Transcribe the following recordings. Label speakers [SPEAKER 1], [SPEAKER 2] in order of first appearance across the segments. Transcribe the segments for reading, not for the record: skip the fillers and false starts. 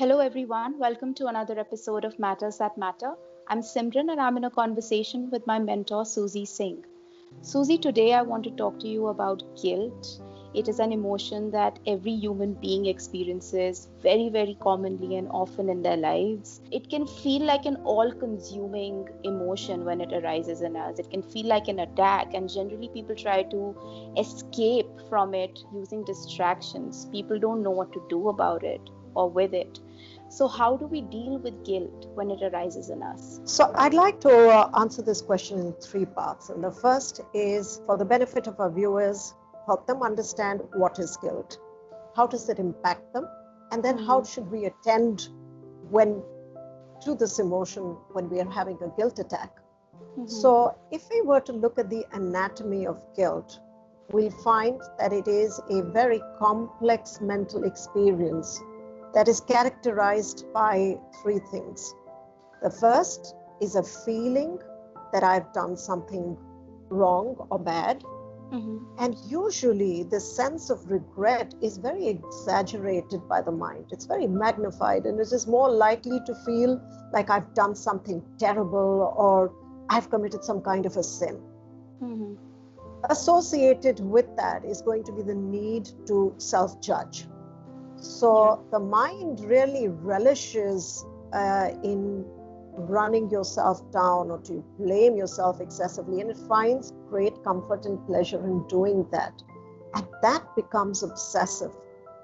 [SPEAKER 1] Hello, everyone. Welcome to another episode of Matters That Matter. I'm Simran and I'm in a conversation with my mentor, Susie Singh. Susie, today I want to talk to you about guilt. It is an emotion that every human being experiences very, very commonly and often in their lives. It can feel like an all consuming emotion when it arises in us. It can feel like an attack, and generally, people try to escape from it using distractions. People don't know what to do about it or with it. So, how do we deal with guilt when it arises in us?
[SPEAKER 2] So I'd like to answer this question in three parts. And the first is for the benefit of our viewers, help them understand what is guilt, how does it impact them, and then how should we attend when to this emotion when we are having a guilt attack. So if we were to look at the anatomy of guilt, we'll find that it is a very complex mental experience that is characterized by three things. The first is a feeling that I've done something wrong or bad. And usually the sense of regret is very exaggerated by the mind. It's very magnified, and it is more likely to feel like I've done something terrible or I've committed some kind of a sin. Associated with that is going to be the need to self-judge. So the mind really relishes in running yourself down or to blame yourself excessively, and it finds great comfort and pleasure in doing that. And that becomes obsessive,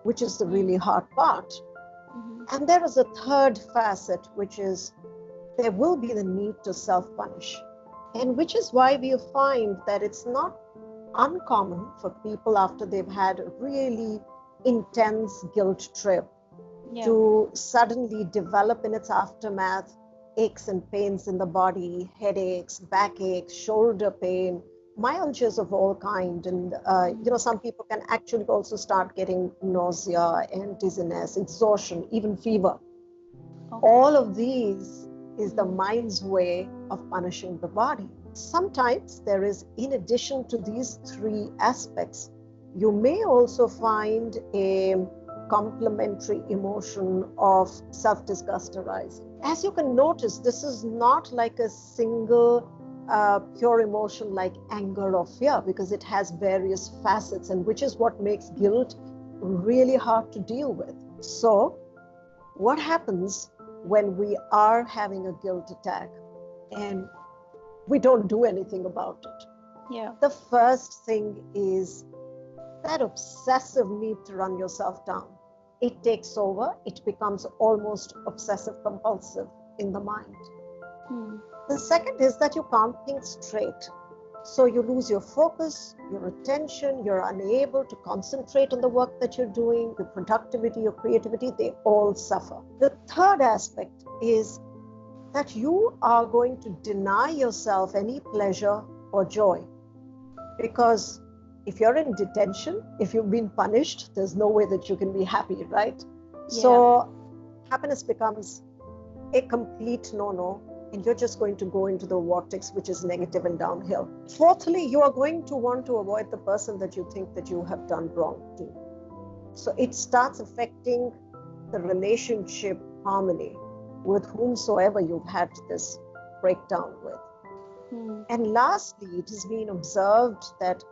[SPEAKER 2] which is the really hard part. And there is a third facet, which is there will be the need to self-punish, and which is why we find that it's not uncommon for people after they've had a really intense guilt trip to suddenly develop in its aftermath aches and pains in the body, headaches, backaches, shoulder pain, myalgias of all kind. And, some people can actually also start getting nausea and dizziness, exhaustion, even fever. All of these is the mind's way of punishing the body. Sometimes there is, in addition to these three aspects, you may also find a complementary emotion of self-disgust arising. As you can notice, this is not like a single pure emotion like anger or fear, because it has various facets, and which is what makes guilt really hard to deal with. So what happens when we are having a guilt attack and we don't do anything about it? The first thing is that obsessive need to run yourself down. It takes over. It becomes almost obsessive compulsive in the mind. The second is that you can't think straight. So you lose your focus, your attention, you're unable to concentrate on the work that you're doing, your productivity, your creativity, they all suffer. The third aspect is that you are going to deny yourself any pleasure or joy, because if you're in detention, if you've been punished, there's no way that you can be happy, right? So happiness becomes a complete no-no, and you're just going to go into the vortex, which is negative and downhill. Fourthly, you are going to want to avoid the person that you think that you have done wrong to. So it starts affecting the relationship harmony with whomsoever you've had this breakdown with. And lastly, it has been observed that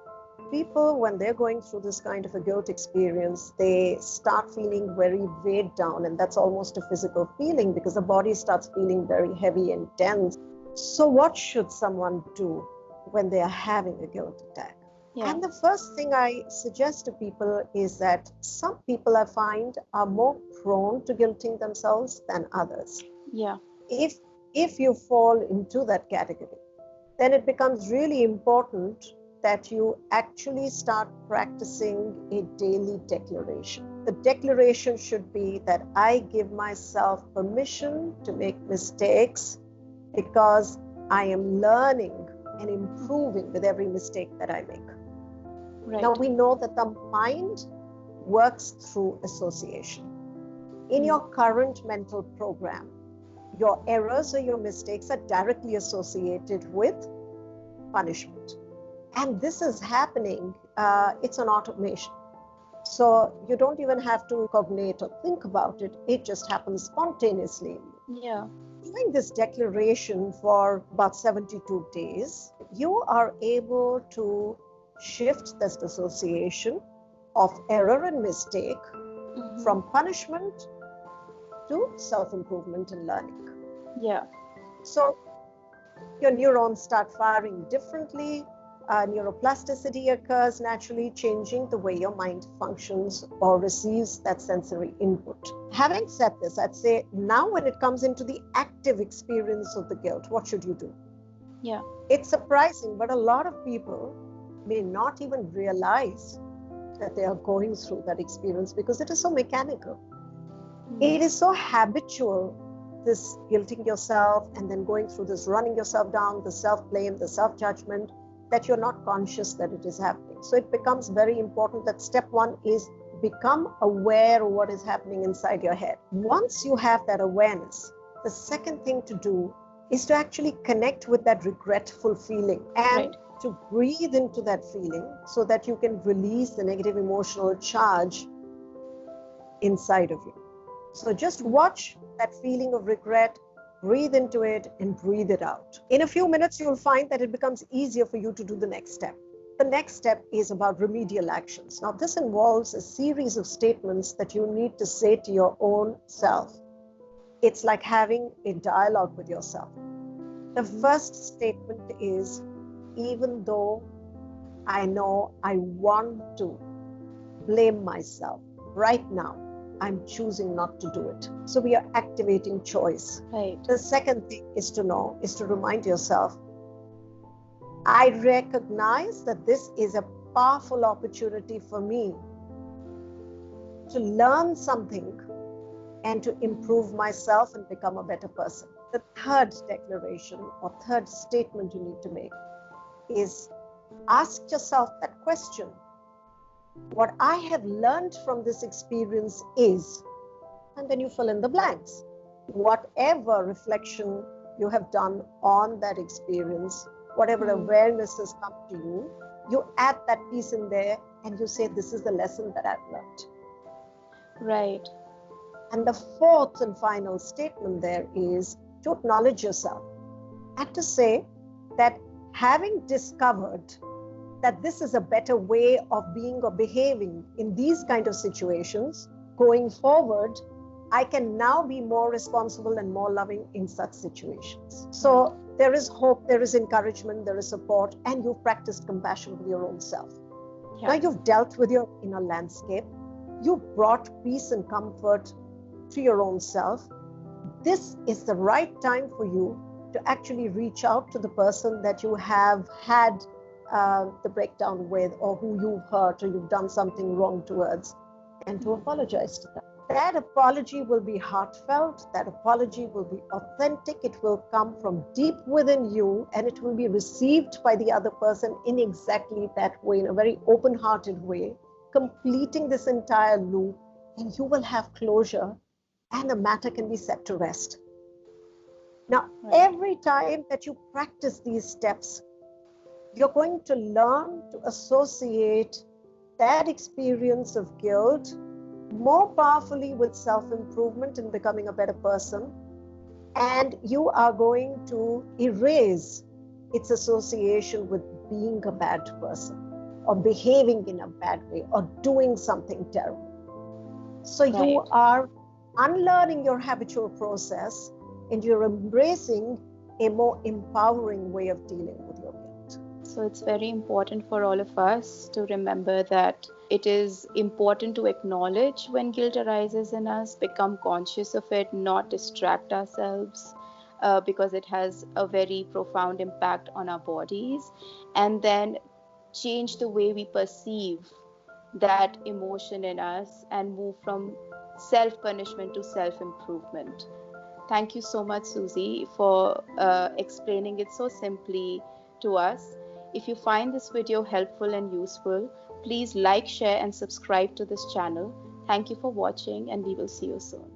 [SPEAKER 2] people, when they're going through this kind of a guilt experience, they start feeling very weighed down, and that's almost a physical feeling because the body starts feeling very heavy and tense. So what should someone do when they are having a guilt attack? And the first thing I suggest to people is that some people I find are more prone to guilting themselves than others. If you fall into that category, then it becomes really important that you actually start practicing a daily declaration. The declaration should be that I give myself permission to make mistakes because I am learning and improving with every mistake that I make. Now we know that the mind works through association. In your current mental program, your errors or your mistakes are directly associated with punishment. And this is happening, it's an automation. So you don't even have to cognate or think about it. It just happens spontaneously.
[SPEAKER 1] Yeah.
[SPEAKER 2] Doing this declaration for about 72 days, you are able to shift this dissociation of error and mistake from punishment to self-improvement and learning.
[SPEAKER 1] Yeah.
[SPEAKER 2] So your neurons start firing differently. Neuroplasticity occurs naturally, changing the way your mind functions or receives that sensory input. Having said this, I'd say now when it comes into the active experience of the guilt, what should you do?
[SPEAKER 1] Yeah.
[SPEAKER 2] It's surprising, but a lot of people may not even realize that they are going through that experience because it is so mechanical. It is so habitual, this guilting yourself and then going through this running yourself down, the self-blame, the self-judgment, that you're not conscious that it is happening. So it becomes very important that step one is become aware of what is happening inside your head. Once you have that awareness, the second thing to do is to actually connect with that regretful feeling and to breathe into that feeling so that you can release the negative emotional charge inside of you. So just watch that feeling of regret, breathe into it and breathe it out. In a few minutes, you'll find that it becomes easier for you to do the next step. The next step is about remedial actions. Now, this involves a series of statements that you need to say to your own self. It's like having a dialogue with yourself. The first statement is, even though I know I want to blame myself right now, I'm choosing not to do it. So we are activating choice.
[SPEAKER 1] Right.
[SPEAKER 2] The second thing is to remind yourself, I recognize that this is a powerful opportunity for me to learn something and to improve myself and become a better person. The third declaration or third statement you need to make is ask yourself that question. What I have learned from this experience is, and then you fill in the blanks. Whatever reflection you have done on that experience, whatever awareness has come to you, you add that piece in there and you say, this is the lesson that I've learned.
[SPEAKER 1] Right.
[SPEAKER 2] And the fourth and final statement there is to acknowledge yourself and to say that having discovered that this is a better way of being or behaving in these kind of situations, going forward, I can now be more responsible and more loving in such situations. So there is hope, there is encouragement, there is support, and you've practiced compassion with your own self. Yeah. Now you've dealt with your inner landscape. You've brought peace and comfort to your own self. This is the right time for you to actually reach out to the person that you have had the breakdown with, or who you've hurt or you've done something wrong towards, and to apologize to them. That apology will be heartfelt, that apology will be authentic, it will come from deep within you, and it will be received by the other person in exactly that way, in a very open-hearted way, completing this entire loop, and you will have closure and the matter can be set to rest. Now, every time that you practice these steps, you're going to learn to associate that experience of guilt more powerfully with self-improvement and becoming a better person. And you are going to erase its association with being a bad person or behaving in a bad way or doing something terrible. So you are unlearning your habitual process and you're embracing a more empowering way of dealing with your guilt.
[SPEAKER 1] So it's very important for all of us to remember that it is important to acknowledge when guilt arises in us, become conscious of it, not distract ourselves, because it has a very profound impact on our bodies, and then change the way we perceive that emotion in us and move from self-punishment to self-improvement. Thank you so much, Susie, for explaining it so simply to us. If you find this video helpful and useful, please like, share, and subscribe to this channel. Thank you for watching, and we will see you soon.